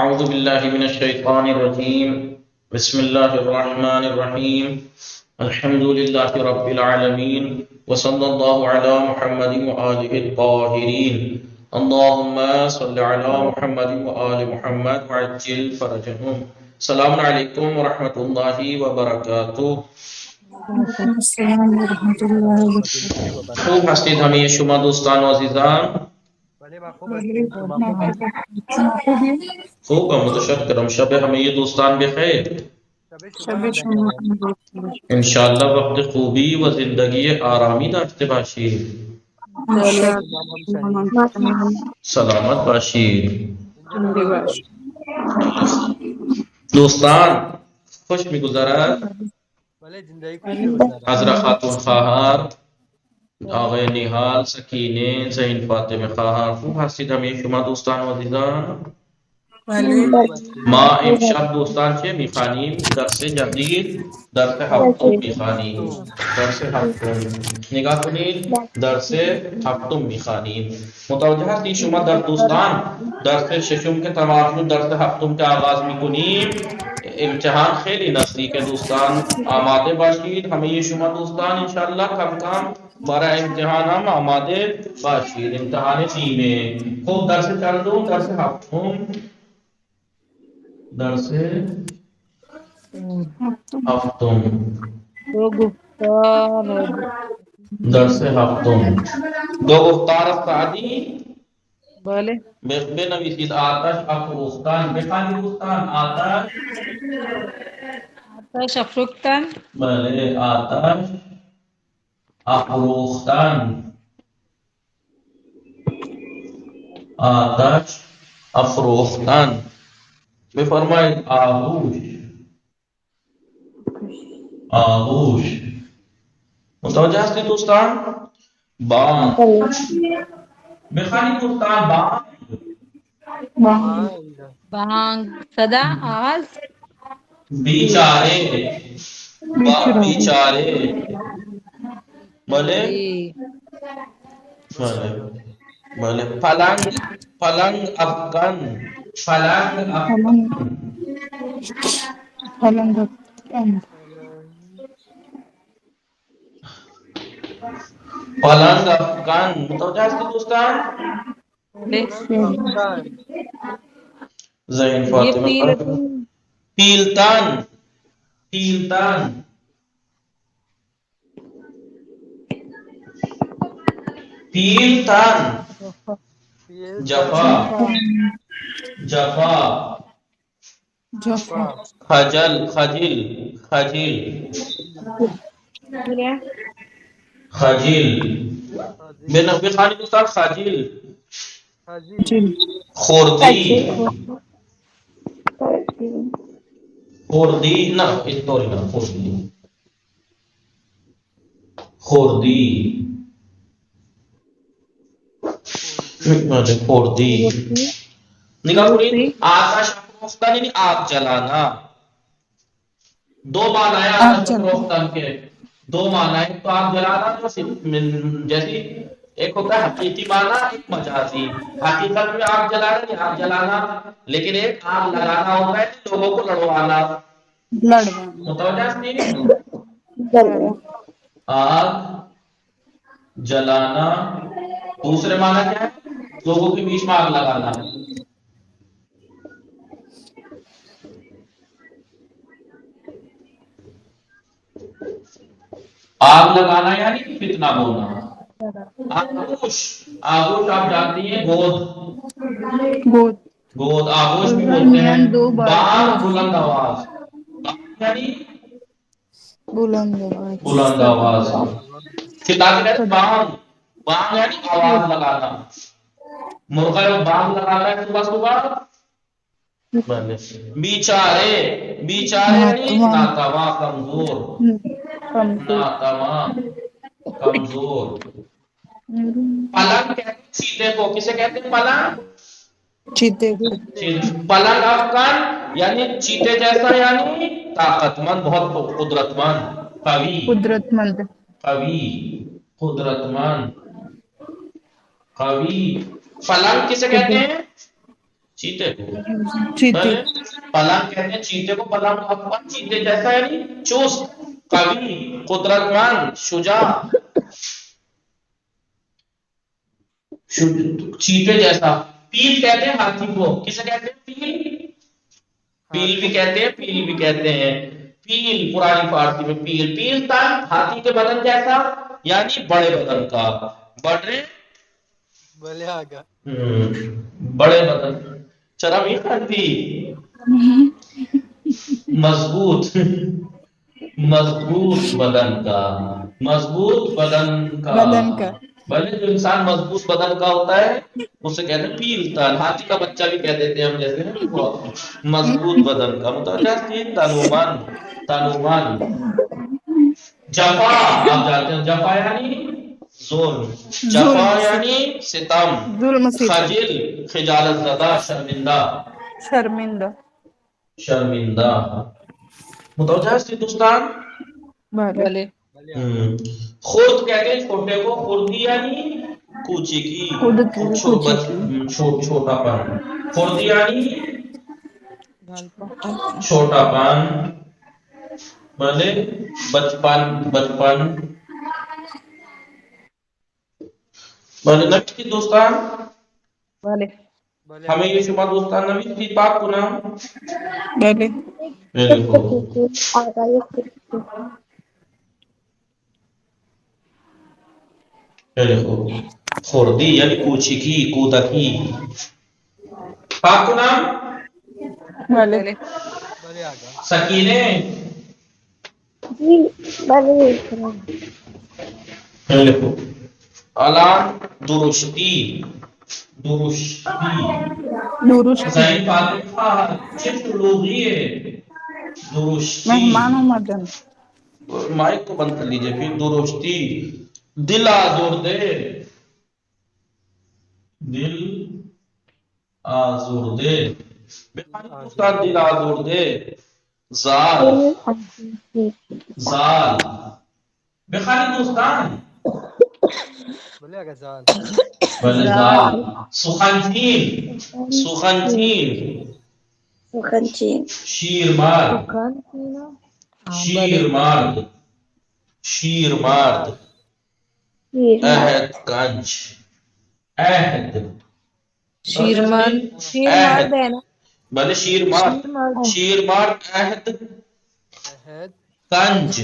أعوذ بالله من الشيطان الرجيم بسم الله الرحمن الرحيم الحمد لله رب العالمين وصلى الله على محمد وآله الطاهرين اللهم صل على محمد وآل محمد وعجل فرجهم. السلام علیکم ورحمۃ اللہ وبرکاتہ. السلام ورحمۃ اللہ وبرکاتہ. خوب هستید همه شما دوستان و عزیزان؟ خوبم، متشکرم. شب همه دوستان بخیر. شب شما انشاءاللہ وقت خوبی و زندگی آرامی داشته باشید. سلامت باشید. دوستان خوش می‌گذرد؟ عذرا خاتون خواهر، آقای نیحال، سکینه، زین فاطمه خواهر، خوب هستید همه شما دوستان و عزیزان؟ ما امشب دوستان چه میخوانیم؟ درس جدید، درس هفتم میخوانیم. درس هفتم نگاه کنید، درس هفتم میخوانیم. متوجه هستید شما در دوستان؟ درس ششم که تمام شد، درس هفتم که آغاز میکنیم. امتحان خیلی نزدیک دوستان، آماده باشید همه شما دوستان. انشاءالله کم کم برای امتحان هم آماده باشید. امتحان تیمه. خب درس چندم؟ درس هفتم. درس هفتم. درس هفتم. دو گفتار سعدی بنویسید. آتش افروختن. بخوانید دوستان. آتش افروختن. بله، آتش افروختن. آتش افروختن. بفرمایید آغوش. آغوش. متوجه هستید دوستان؟ بانگ. بخوانید دوستان. بانگ صدا آواز. بیچاره. بیچاره. بله بله بله. پلنگ. پلنگ افغان. پلنگ افغان. پلنگ افغان. متوجه هستید دوستان؟ زین فاطمه. پیلتن. پیلتن. پیلتن. جفا. جفا. خجل. خجل. خجل. خجل. بخوانید دوستان. خجل. خوردی. خوردی. نه اینطوری نه. خوردی. خوردی. خوردی. نگاه کنید. آتش افروختن یعنی آگ جلانا. دو معنی ہے آتش افروختن کے. دو معنی ہے. تو آگ جلانا جیسی ایک ہوتا ہے حقیقی معنی، ایک مجازی. حقیقت میں آگ جلانا نہیں، آگ جلانا. لیکن ایک آگ لگانا ہوتا ہے لوگوں کو لڑوانا. متوجہ نہیں؟ آگ جلانا. دوسرے معنی کیا ہے؟ لوگوں کے بیچ میں آگ لگانا. آگ لگانا یعنی فتنہ بولنا. آغوش. آغوش آپ جانتی ہیں. گود. گود آغوش بھی بولتے ہیں. بانگ بلند آواز. یعنی بلند آواز. کتاب میں بانگ. بانگ یعنی آواز لگانا. مرغا جو بانگ لگاتا ہے صبح صبح. بیچارے. بیچارے یعنی ناتواں، کمزور. ناتواں، کمزور. پلنگ کہتے ہیں چیتے کو. کسے کہتے ہیں؟ پلنگ. چیتے. پلنگ افغان یعنی چیتے جیسا، یعنی طاقت مند، بہت قدرت مند. قوی. قوی. قدرت مند. قوی. پلنگ کسے کہتے ہیں؟ چیتے کو چیتے بھلے پلنگ کہتے ہیں چیتے کو، پلنگ اکبر چیتے جیسا یعنی چست، قوی، قدرت مند، شجاع، چیتے جیسا۔ پیل کہتے ہیں ہاتھی کو، کسے کہتے ہیں؟ پیل، پیل بھی کہتے ہیں، پیل بھی کہتے ہیں، پیل پرانی فارسی میں پیل، پیل تن ہاتھی کے بدن جیسا یعنی بڑے بدن کا، بڑے بڑے بدن، چربی کرتی، مضبوط، مضبوط بدن کا، مضبوط بدن کا، بھلے جو انسان مضبوط بدن کا ہوتا ہے اسے کہتے ہیں پیل تن، ہاتھی کا بچہ بھی کہہ دیتے ہیں ہم، جیسے نا مضبوط بدن کا، متوجہ تین تنومن، تنومن۔ جفا آپ جانتے ہیں، جفا یعنی ظلم، جفا یعنی ستم، ظلم ستم، خجل خجالت زدہ، شرمندہ، شرمندہ، شرمندہ، متوجہ ہے دوستان؟ بھلے خرد کہتے ہیں چھوٹے کو، خردی یعنی کوچی کی، خود کی کوچی کی، چھوٹا پن، خردی یعنی گال پا چھوٹا پن، بھلے بچپن، بچپن، بھلے نکتی دوستان، بھلے ہمیں یہ شما دوستان نوی تھی پاک کنا بھلے میرے کو خوردی یعنی کوچکی، کودکی، پاک کنا بھلے سکینے، جی بھلے علام درشتی، درشتی، درستی، حسین فاطمہ چفت لوگیے، درشتی، مہمان آمدن، مائک کو بند کر لیجئے پھر، درشتی، دل آزردے، دل آزردے، بخاری دوستان دل آزردے، زال، زال، بخاری دوستان بلے زال، سخنچین، سخنچین، شیر مرد، شیر مرد، شیر مرد، عہد کنج، عہد، شیر مرد، شیر عہد، مرد ہے نا، بلے شیر مرد، شیر مرد، عہد کنج،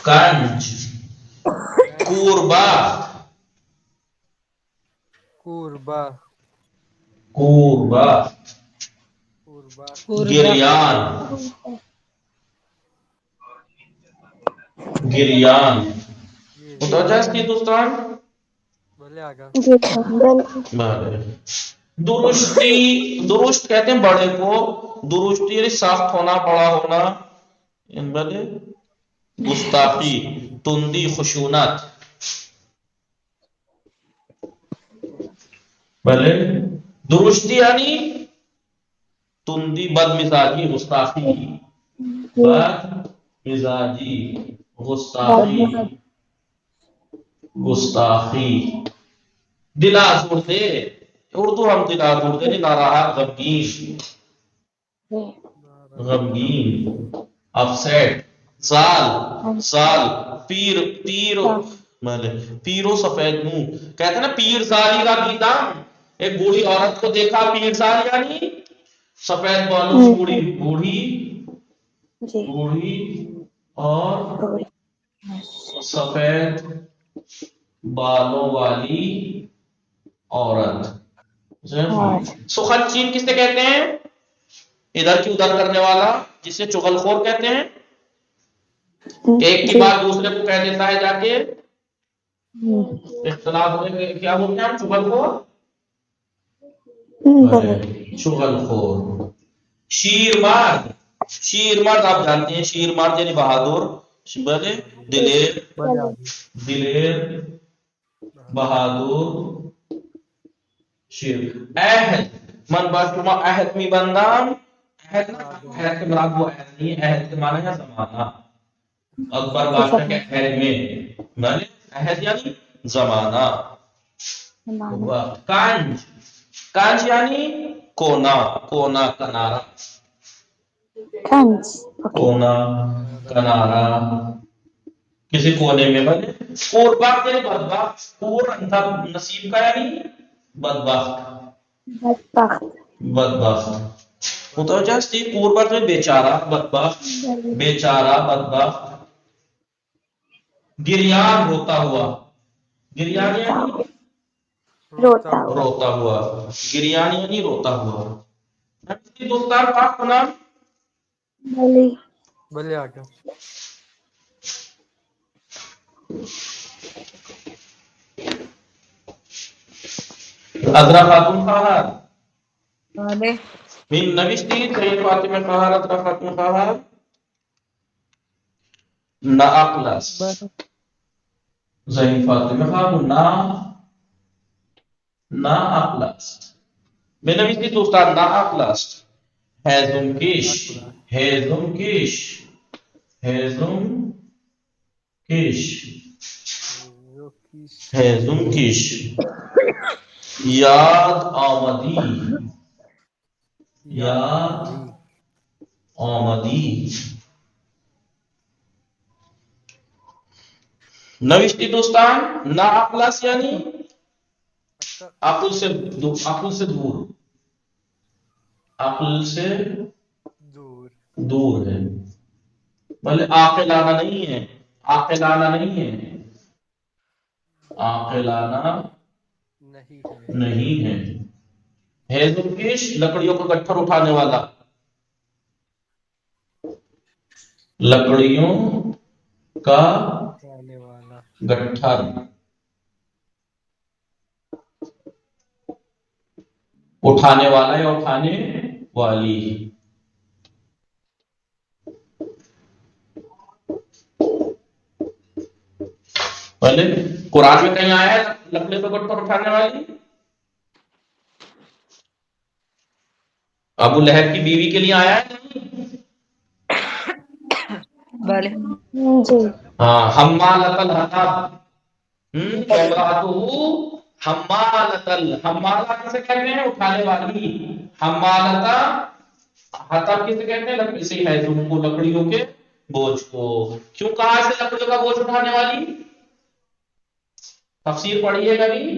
کنج، کوربا، کوربا، قربا، گریان، گریان، متوجہ اس کی دوستان؟ بھلے درشتی، درست کہتے ہیں بڑے کو، درشتی یعنی سخت ہونا، بڑا ہونا، بھلے گستاخی، تندی، خشونت، بھلے درشتی یعنی تندی، بد مزاجی، گستاخی، بد مزاجی، گستاخی، گستاخی، دل آزردے، اردو ہم دل آزردے نہیں، ناراحت، غمگین، غمگین، اپسیٹ، زال، زال، پیر، پیر، پیر و سفید منہ، کہتے ہیں نا پیر زالی کا گیدام، ایک بوڑھی عورت کو دیکھا، پیر زال یعنی سفید بالوں، بوڑھی، بوڑھی، بوڑھی اور سفید بالوں والی عورت۔ سخنچین کس سے کہتے ہیں؟ ادھر کی ادھر کرنے والا، جسے چغل خور کہتے ہیں، ایک کی بات دوسرے کو کہہ دیتا ہے جا کے، اختلاف ہونے میں کیا بولتے ہیں ہم؟ چغل خور، چغل خور۔ شیر مرد، شیر مرد آپ جانتے ہیں، شیر مرد یعنی بہادر، بلے دلیر، دلیر، بہادر، شیر۔ عہد، من باشتما عہد می بندام، عہد نا، عہد کے مراد وہ عہد نہیں ہے، عہد کے معنی ہے زمانہ، اکبر بادشاہ کے عہد میں، بلے عہد یعنی زمانہ، وقت. کانج، کانج یعنی کونا، کونا کنارہ، کنج. کونا کنارہ کسی کونے میں بنے. قربت یعنی بدبخت، پور اندر نصیب کا یعنی بدبخت، بدبخت. بدبخت. متوجہ ہستی؟ قربت میں بیچارہ، بدبخت، بیچارہ، بدبخت. گریان روتا ہوا، گریان یعنی روتا ہوا. روتا ہوا، گریان یعنی روتا ہوا. دوستان پاک کا نام بلی. بلے آٹو. عذرا خاتون خواہر بله. من نوشتی سید فاطمه خواهر عذرا خاتون خواهر نا اقلس بله. زین فاطمه خواهر نا اقلس. من نوشتی دوستان نا اقلس هیزم کش، هیزم کش، هیزم کش، هیزم کش. یاد آمدی، یاد آمدی. نوشتی دوستان نا اقلس یعنی عقل سے دور، عقل سے دور، عقل سے دور. دور ہے. بھلے عاقلانہ نہیں ہے، عاقلانہ نہیں ہے، عاقلانہ نہیں ہے. نہیں ہے. ہیزم کش لکڑیوں کا گٹھر اٹھانے والا، لکڑیوں کا اٹھانے والا. گٹھر اٹھانے والا یا اٹھانے والی. پہلے قرآن میں کہیں آیا ہے لکڑی کا گٹھر اٹھانے والی؟ ابو لہب کی بیوی کے لیے آیا ہے نہیں؟ بله. جی. ہاں، حمالۃ الحطب، حمالۃ حمالہ کسے کہتے ہیں؟ اٹھانے والی. حمالۃ حطب کسے کہتے ہیں؟ لکڑی سے ہے کو، لکڑیوں کے بوجھ کو. کیوں کہا اسے لکڑیوں کا بوجھ اٹھانے والی؟ تفسیر پڑھیے گا نہیں؟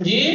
جی.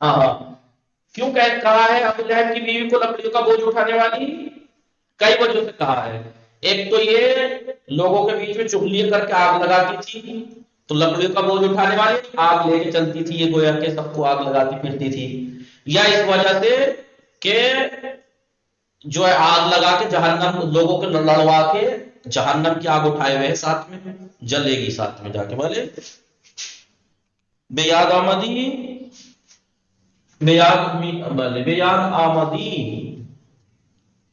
ہاں، کیوں کہا ہے ابو لہب کی بیوی کو لکڑیوں کا بوجھ اٹھانے والی؟ کئی وجہ سے کہا ہے. ایک تو یہ لوگوں کے بیچ میں چغلیاں کر کے آگ لگاتی تھی تو لکڑیوں کا بوجھ اٹھانے والی آگ لے کے چلتی تھی، یہ گویا کہ سب کو آگ لگاتی پھرتی تھی. یا اس وجہ سے کہ جو ہے آگ لگا کے جہنم لوگوں کو لڑوا کے جہنم کی آگ اٹھائے ہوئے ساتھ میں جلے گی ساتھ میں جا کے. بولے بے یاد آمدی، بے یاد آمدی،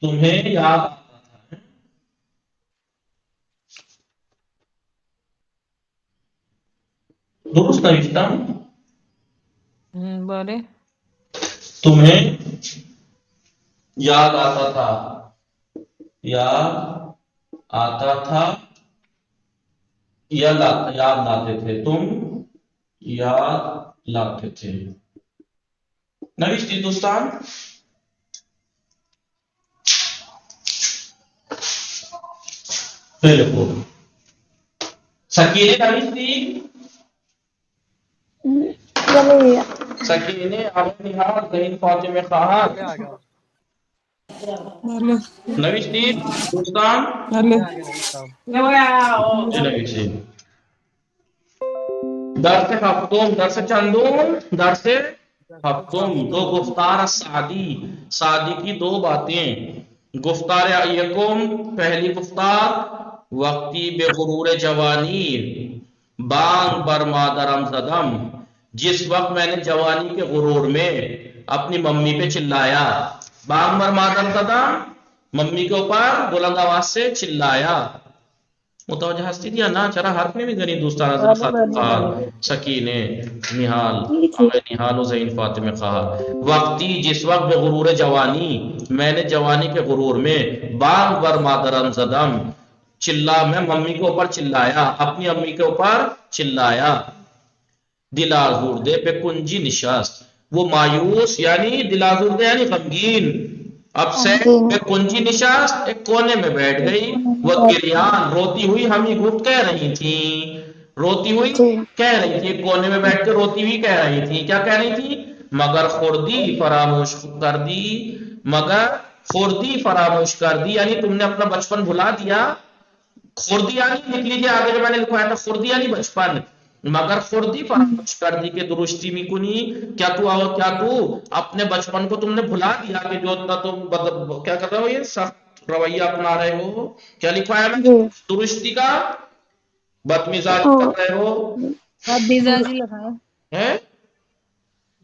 تمہیں یاد آتا تھا. درست نوشتہ بله. تمہیں یاد آتا تھا، یاد آتا تھا یا یاد لاتے تھے، تم یاد لاتے تھے. نوشتی دوستان بالکل سکینے نوشتی بلی. سکینے اپنی ہار ذہن فاطمہ خواہر بلے آ گیا. بله. نوشتی دوستان بله. آ گیا صاحب. یہ نوشتی درس ہفتم، درس چندم، درس ہفتم. دو گفتار سعدی، سعدی کی دو باتیں. گفتار یکم، پہلی گفتار وقتی بے غرور جوانی بانگ بر مادرم زدم، جس وقت میں نے جوانی کے غرور میں اپنی ممی پہ چلایا. بانگ بر مادرم زدم، ممی کے اوپر بلند آواز سے چلایا. متوجہ ہستی دیا نا چرا حرف میں بھی گنی دوستان حضرت خاتون خواہر سکینے نہال نہال و زین فاطمہ خواہر. وقتی جس وقت بے غرور جوانی میں نے جوانی کے غرور میں بانگ بر مادرم زدم میں ممی کے اوپر چلایا، اپنی امی کے اوپر چلایا. دل آزردے پہ کنجی نشست، وہ مایوس یعنی دل آزردے یعنی غمگین، اپسیٹ پہ کنجی نشست ایک کونے میں بیٹھ گئی. وہ گریان روتی ہوئی ہمیں گفت کہہ رہی تھی، روتی ہوئی کہہ رہی تھی، ایک کونے میں بیٹھ کے روتی ہوئی کہہ رہی تھی. کیا کہہ رہی تھی؟ مگر خوردی فراموش کر دی، مگر خوردی فراموش کر دی یعنی تم نے اپنا بچپن بھلا دیا. خوردی یعنی لکھ لیجیے آگے جو میں نے لکھوایا تھا، خوردی یعنی بچپن، مگر خوردی فراموش کر دی کہ درستی میں کنی، کیا تو اپنے بچپن کو تم نے بھلا دیا کہ جو تم کیا کر رہے ہو، یہ سخت رویہ اپنا رہے ہو. کیا لکھوایا میں نے؟ درستی کا بدمزاجی کر رہے ہو. بدمزاجی لگا ہے،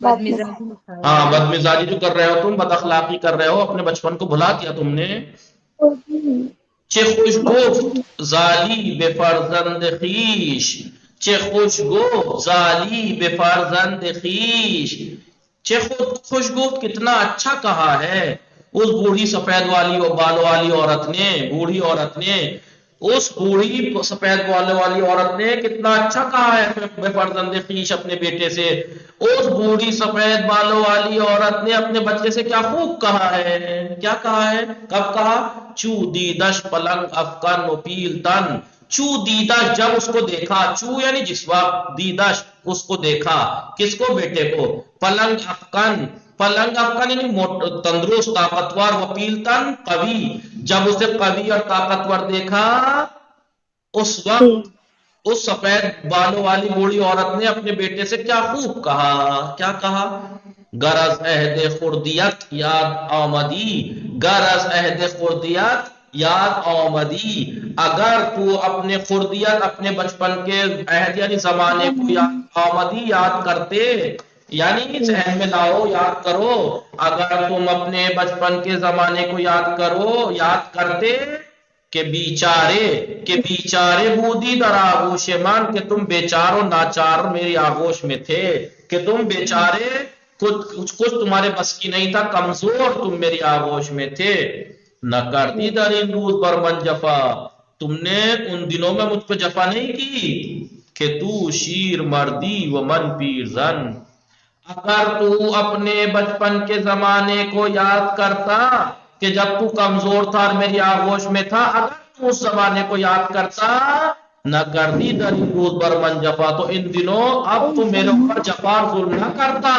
بدمزاجی لکھا ہے. ہاں بدمزاجی جو کر رہے ہو تم، بد اخلاقی کر رہے ہو، اپنے بچپن کو بھلا دیا تم نے. چه خوش گفت زالی به فرزند خویش، چه خوش گفت زالی به فرزند خویش، چه خوش گفت کتنا اچھا کہا ہے اس بوڑھی سفید والی اور بالوں والی عورت نے، بوڑھی عورت نے، اس بوڑھی سفید بالوں والی عورت نے کتنا اچھا کہا ہے بے فرزند خویش اپنے بیٹے سے. اس بوڑھی سفید بالوں والی عورت نے اپنے بچے سے کیا خوب کہا ہے. کیا کہا ہے؟ کب کہا؟ چو دیدش پلنگ افکن و پیل تن، چو دیدش جب اس کو دیکھا، چو یعنی جس وقت، دیدش اس کو دیکھا، کس کو؟ بیٹے کو. پلنگ افکن، پلنگ افکن یعنی تندرست طاقتور، وپیل تن قوی، جب اسے قوی اور طاقتور دیکھا اس وقت اس سفید بالوں والی بوڑھی عورت نے اپنے بیٹے سے کیا خوب کہا. کیا کہا؟ غرض عہد خردیت یاد آمدی، غرض عہد خردیت یاد آمدی، اگر تو اپنے خردیت اپنے بچپن کے عہد یعنی زمانے کو یاد آمدی یاد کرتے، یعنی ذہن میں لاؤ، یاد کرو، اگر تم اپنے بچپن کے زمانے کو یاد کرو، یاد کرتے کہ بیچارے بودی در آغوش من، کہ تم بیچار و ناچار میری آغوش میں تھے، کہ تم بیچارے کچھ تمہارے بس کی نہیں تھا، کمزور تم میری آغوش میں تھے. نہ کرتی در ان روز بر من جفا، تم نے ان دنوں میں مجھ پہ جفا نہیں کی کہ تو شیر مردی و من پیر زن. اگر تو اپنے بچپن کے زمانے کو یاد کرتا کہ جب تو کمزور تھا اور میری آغوش میں تھا، اگر تو اس زمانے کو یاد کرتا، نہ کرتی در ان روز بر من جفا، تو ان دنوں اب تو میرے اوپر جفا ظلم نہ کرتا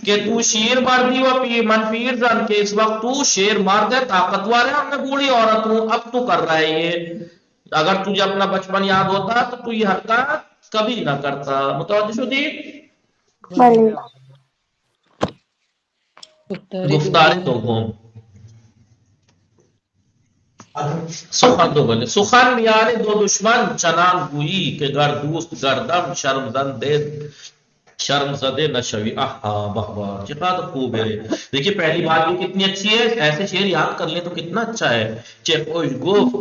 کہ تو شیر مردی و من پیر زن، کہ اس وقت تو شیر مرد ہے، طاقتور ہے اور میں بوڑھی عورت ہوں، اب تو کر رہا ہے یہ. اگر تجھے اپنا بچپن یاد ہوتا تو یہ حرکت کبھی نہ کرتا. متوجہ شدی؟ گفتار دوم. سخن دو بلے سخن میان دو دشمن چنان گویی کہ گر دوست گردم شرم زدے نشوی. واہ چقدر خوب ہے. دیکھیے پہلی بات بھی کتنی اچھی ہے، ایسے شعر یاد کر لیں تو کتنا اچھا ہے. چه خوش گفت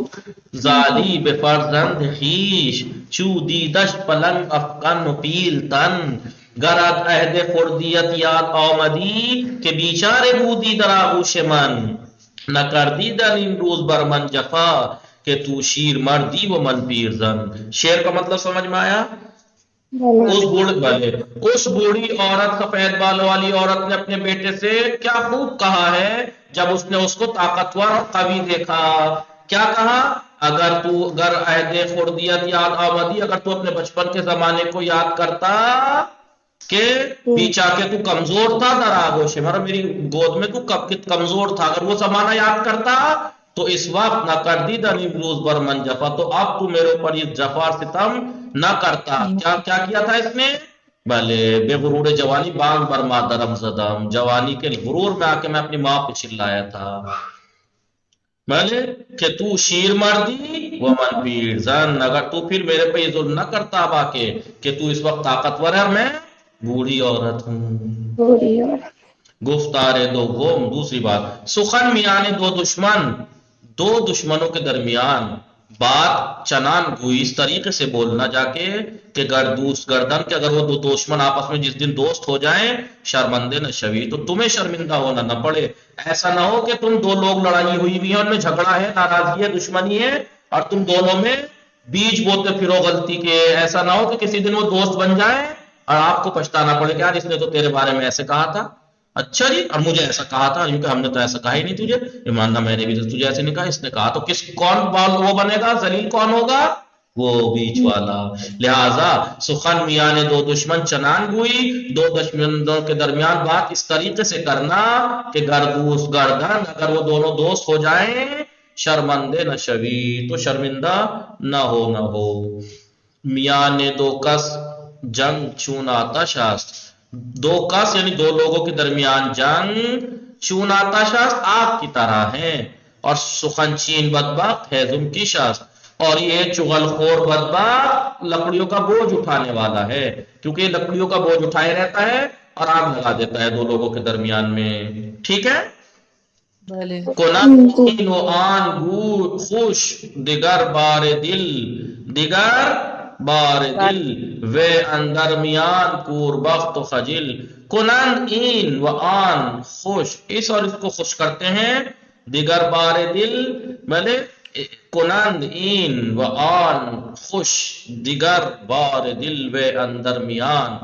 زالی به فرزند خویش، چو دیدش پلنگ افکن و پیلتن، گرت عهد خردیت یاد آمدی که بیچاره بودی در آغوش من، نکردی در این روز بر من جفا کہ تو شیر مردی و من پیر زن. شعر کا مطلب سمجھ میں آیا؟ اس بوڑھی عورت سفید بالوں والی عورت نے اپنے بیٹے سے کیا خوب کہا ہے جب اس نے اس کو طاقتور اور قوی دیکھا. کیا کہا؟ اگر عہد خردیت یاد آمدی، اگر تو اپنے بچپن کے زمانے کو یاد کرتا کہ پیچھا کے تو کمزور تھا در آغوش میں، میری گود میں تو کمزور تھا، اگر وہ زمانہ یاد کرتا تو اس وقت نہ کر دی در روز بر من جفا، تو اب تو میرے اوپر یہ جفا ستم نہ کرتا. کیا کیا تھا اس نے؟ بھلے بے غرور جوانی بانگ بر مادرم زدم، جوانی کے غرور میں آ کے میں اپنی ماں پہ چلایا تھا. بھلے کہ تو شیر مردی و من پیر زن، اگر تو پھر میرے پہ یہ ظلم نہ کرتا اب آ کے کہ تو اس وقت طاقتور ہے، میں بوڑھی عورت ہوں. گفتار دوم دوسری بات، سخن میان دو دشمن، دو دشمنوں کے درمیان بات چنان گوئی، اس طریقے سے بولنا جا کے کہ گردن کہ اگر وہ دو دشمن آپس میں جس دن دوست ہو جائیں شرمندے نہ شوی، تو تمہیں شرمندہ ہونا نہ پڑے. ایسا نہ ہو کہ تم دو لوگ لڑائی ہوئی بھی ہیں، ان میں جھگڑا ہے، ناراضگی ہے، دشمنی ہے، اور تم دونوں میں بیج بوتے پھرو غلطی کے. ایسا نہ ہو کہ کسی دن وہ دوست بن جائیں اور آپ کو پچھتانا پڑے کہ یار اس نے تو تیرے بارے میں ایسے کہا تھا, اچھا جی, اور مجھے ایسا کہا تھا, کیونکہ ہم نے تو ایسا کہا ہی نہیں تجھے, ایماندہ میں نے بھی تو تجھے ایسے نہیں کہا, اس نے کہا. تو کون وہ بنے گا, ذلیل کون ہوگا, وہ بیچ والا. لہذا سخن میاں دو دشمن چنان گوئی, دو دشمنوں کے درمیان بات اس طریقے سے کرنا کہ گردوس گردن, اگر وہ دونوں دوست ہو جائیں, شرمندے نہ شوی, تو شرمندہ نہ ہو. میاں نے دو کس جنگ چون آتش است, دو کس یعنی دو لوگوں کے درمیان جنگ, چون آتش است آگ کی طرح ہے, اور سخن چین بدبخت ہیزم کی شست, اور یہ چغل خور بدبخت لکڑیوں کا بوجھ اٹھانے والا ہے, کیونکہ یہ لکڑیوں کا بوجھ اٹھائے رہتا ہے اور آگ لگا دیتا ہے دو لوگوں کے درمیان میں. ٹھیک ہے. بلے کنن و آن گو خوش دیگر بار دل, دیگر بار دل و اندر میان کور بخت و خجل. کنن این و آن خوش, اس اور اس کو خوش کرتے ہیں, دیگر بار دل, بلے کنند این و آن خوش دیگر بار دل و اندر میان,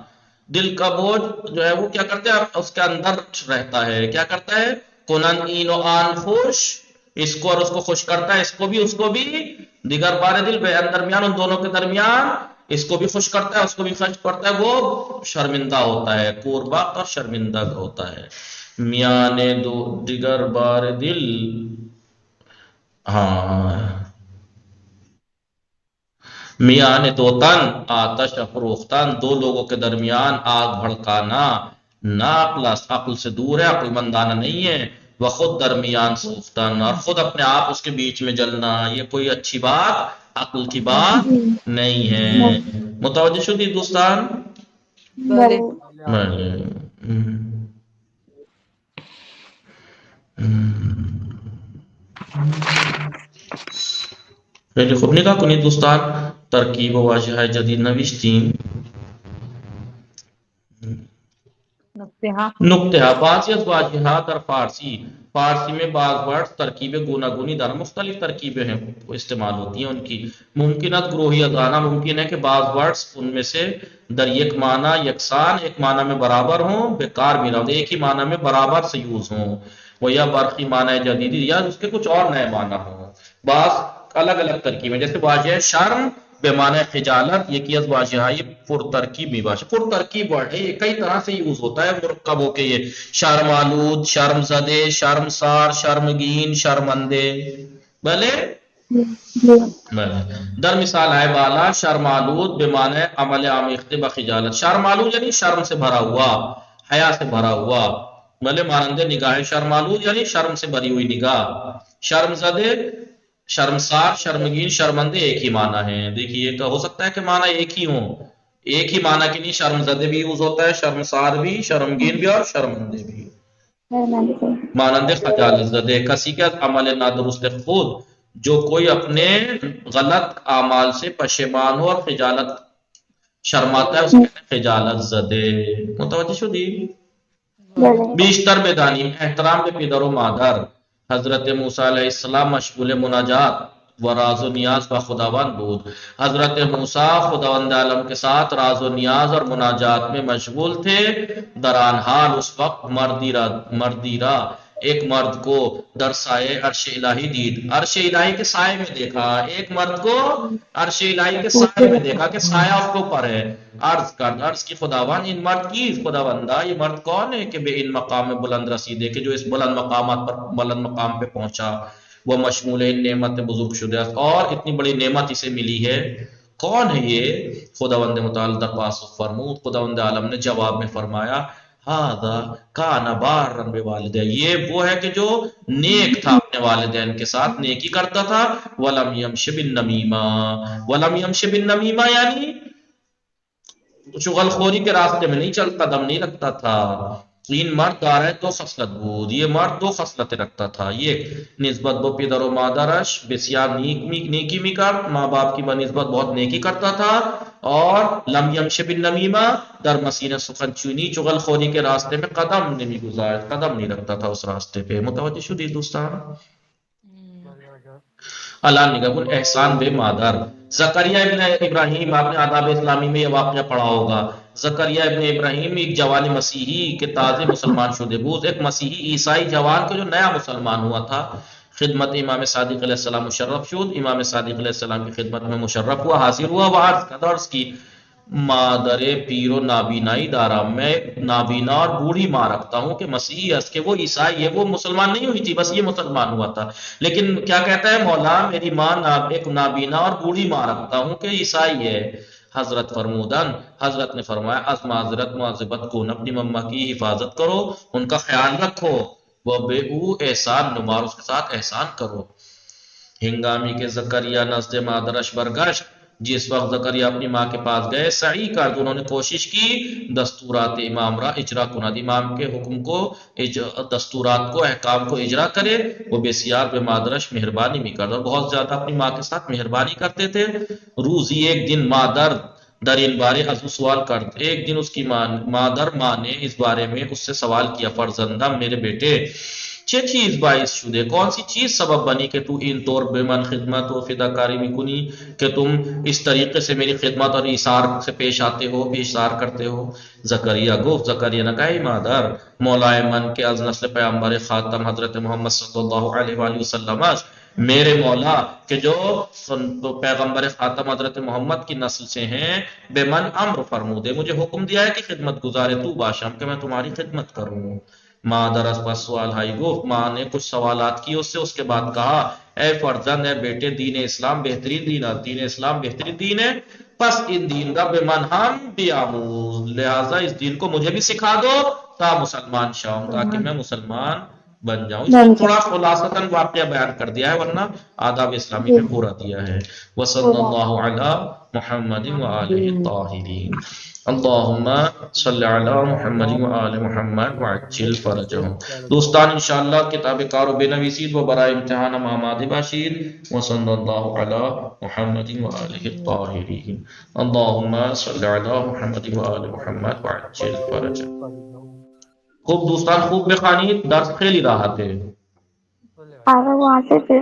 دل کا بوجھ جو ہے وہ کیا کرتے ہیں, اس کے اندر رہتا ہے. کیا کرتا ہے, کنن این و آن خوش, اس کو اور اس کو خوش کرتا ہے, اس کو بھی دیگر بار دل و اندر میان, ان دونوں کے درمیان اس کو بھی خوش کرتا ہے, اس کو بھی خوش کرتا ہے, وہ شرمندہ ہوتا ہے, قربا کا شرمندہ ہوتا ہے. میاں نے دو دیگر بار دل, ہاں, میاں نے دو تن آتش افروختن, دو لوگوں کے درمیان آگ بھڑکانا, نا عقل سے دور ہے, عقل مندانہ نہیں ہے. وہ خود درمیان سوختن, اور خود اپنے آپ اس کے بیچ میں جلنا, یہ کوئی اچھی بات عقل کی بات نہیں ہے. متوجہ شدی دوستان؟ بلے پہلے خود نے کہا کنی دوستان ترکیب و واجہ جدید نوشتیم نقطہ بعضی از واجہہ در فارسی, فارسی میں بعض ورڈ ترکیب گوناگونی در مختلف ترکیبیں ہیں استعمال ہوتی ہیں ان کی. ممکنت گروہی ادانا, ممکن ہے کہ بعض ورڈز ان میں سے در یک معنی یکسان, ایک معنی میں برابر ہوں, بیکار بھی نہ ہوں, ایک ہی معنی میں برابر سے یوز ہوں, وہ یا برقی معنی جدیدی, یا اس کے کچھ اور نئے معنی ہوں. بعض الگ الگ ترکیبیں, جیسے واجہ شرم بے معنی خجالت, یہ کی از واجہ, یہ پر ترکیبی واجہ, پر ترکیب ورڈ ہے, یہ کئی طرح سے یوز ہوتا ہے مرکب ہو کے, یہ شرم آلود, شرم زدے, شرم سار, شرمگین, شرمندے. بھلے در مثال ہے بالا شرم آلود بے معنی عمل آمیختے بخجالت, شرم آلود یعنی شرم سے بھرا ہوا, حیا سے بھرا ہوا, بھلے مانندے نگاہ شرم آلود یعنی شرم سے بھری ہوئی نگاہ. شرم زدے, شرمسار, شرمگین, شرمندے ایک ہی معنی ہے. دیکھیے ہو سکتا ہے کہ معنی ایک ہی ہوں, ایک ہی معنی کے لیے شرم زدے بھی یوز ہوتا ہے, شرمسار بھی, شرمگین بھی, اور شرمندے بھی. مانندے خجالت زدے, کسی کا عمل نادرست خود, جو کوئی اپنے غلط اعمال سے پشیمان ہو اور خجالت شرماتا ہے, اس کے خجالت زدے. متوجہ شدی؟ بیشتر بدانیم, احترام بے پدر و مادر. حضرت موسیٰ علیہ السلام مشغول مناجات و راز و نیاز با خداوند بود. حضرت موسیٰ خداوند عالم کے ساتھ راز و نیاز اور مناجات میں مشغول تھے. دران حال اس وقت مردی را ایک مرد کو در سائے عرش الہی دید, عرش الہی کے سائے میں دیکھا, ایک مرد کو عرش الہی کے سائے میں دیکھا کہ سایہ اس کے اوپر ہے. عرض کی خداوند ان مرد کی خداوندہ, یہ مرد کون ہے کہ بے ان مقام میں بلند رسیدے, کہ جو اس بلند مقامات پر بلند مقام پہ پہنچا. وہ مشمول ان نعمت بزرگ شدہ, اور اتنی بڑی نعمت اسے ملی ہے. کون ہے یہ؟ خداوند متعال در پاسخ فرمود, خداوند عالم نے جواب میں فرمایا, ہاذا کان بارا بوالدیہ, یہ وہ ہے کہ جو نیک تھا اپنے والدین کے ساتھ, نیکی کرتا تھا. ولم یمش بالنمیمہ, ولم یمش بالنمیمہ یعنی چغل خوری کے راستے میں نہیں چلتا, قدم نہیں رکھتا تھا. این مرد دارہ دو خصلت بود, یہ مرد دو خصلتیں رکھتا تھا. یہ نسبت بو پدر و مادرش بسیار نیکی می کرد, ماں باپ کی بنسبت بہت نیکی کرتا تھا. اور لم یمش بالنمیمہ, در مسیر سخن چینی چغل خوری کے راستے میں قدم نہیں گزار, قدم نہیں رکھتا تھا اس راستے پہ. متوجہ شدی دوستان؟ اللہ نگہبان احسان بے مادر زکریا ابن ابراہیم، آپ نے آداب اسلامی میں یہ واقعہ پڑھا ہوگا۔ زکریا ابن ابراہیم ایک جوان مسیحی کے تازے مسلمان شدے بود، ایک مسیحی عیسائی جوان کے جو نیا مسلمان ہوا تھا، خدمت امام صادق علیہ السلام مشرف شد، امام صادق علیہ السلام کی خدمت میں مشرف ہوا، حاضر ہوا، وہ عرض کی مادر پیر و نابینائی دارا، میں نابینا اور بوڑھی ماں رکھتا ہوں کہ مسیحی اس کے وہ عیسائی ہے، وہ مسلمان نہیں ہوئی تھی، بس یہ مسلمان ہوا تھا، لیکن کیا کہتا ہے مولا میری ماں ایک نابینا اور بوڑھی ماں رکھتا ہوں کہ عیسائی ہے۔ حضرت فرمودن، حضرت نے فرمایا از معذرت معذبت کن، اپنی مما کی حفاظت کرو، ان کا خیال رکھو، وہ بے او احسان نمار، اس کے ساتھ احسان کرو۔ ہنگامی کے زکریا نزد مادرش برگشت، جس وقت زکریا اپنی ماں کے پاس گئے، سعی کرد انہوں نے کوشش کی دستورات امام را اجرا کند، امام کے حکم کو دستورات کو احکام کو اجرا کرے، وہ بسیار بے مادرش مہربانی بھی کرد، اور بہت زیادہ اپنی ماں کے ساتھ مہربانی کرتے تھے۔ روزی ایک دن مادر در ان بارے ازو سوال کرد، ایک دن اس کی مادر ماں نے اس بارے میں اس سے سوال کیا، فرزندہ میرے بیٹے چه چیز باعث شده، کون سی چیز سبب بنی کہ تو این طور بے من خدمت و فداکاری میکنی، کہ تم اس طریقے سے میری خدمت اور ایثار سے پیش آتے ہو، ایثار کرتے ہو۔ زکریا گفت، زکریا نے کہا ای مادر، مولائے من کے از نسل پیغمبر خاتم حضرت محمد صلی اللہ علیہ وآلہ وسلم است، میرے مولا کہ جو پیغمبر خاتم حضرت محمد کی نسل سے ہیں، بے من امر فرمودے، مجھے حکم دیا ہے کہ خدمت گزارے تو باشم، کہ میں تمہاری خدمت کروں۔ مادر اس پاس سوال ہائی گفت، ماں نے کچھ سوالات کی اس سے، اس کے بعد کہا اے فرزند، اے بیٹے، دین اسلام بہترین دین ہے، دین اسلام بہترین دین ہے، پس ان دین کا بے من ہم بیاموز، لہٰذا اس دین کو مجھے بھی سکھا دو تا مسلمان شاؤں، تاکہ میں مسلمان بن جاؤں۔ اس میں تھوڑا خلاصتاً واقعہ بیان کر دیا ہے، ورنہ آداب اسلامی میں پورا دیا ہے۔ وصلی اللہ علی محمد وآلہ الطاہرین، اللہم صلی علی محمد وآل محمد وعجل فرجہم۔ دوستان انشاءاللہ کتاب کارو بنویسید و برای امتحان آماده باشید، وصلی اللہ علی محمد وآلہ الطاہرین، اللہم صلی علی محمد وآل محمد وعجل فرجہم۔ خوب دوستان، خوب بخوانید، درس خیلی راحت ہے۔ وہاں سے پھر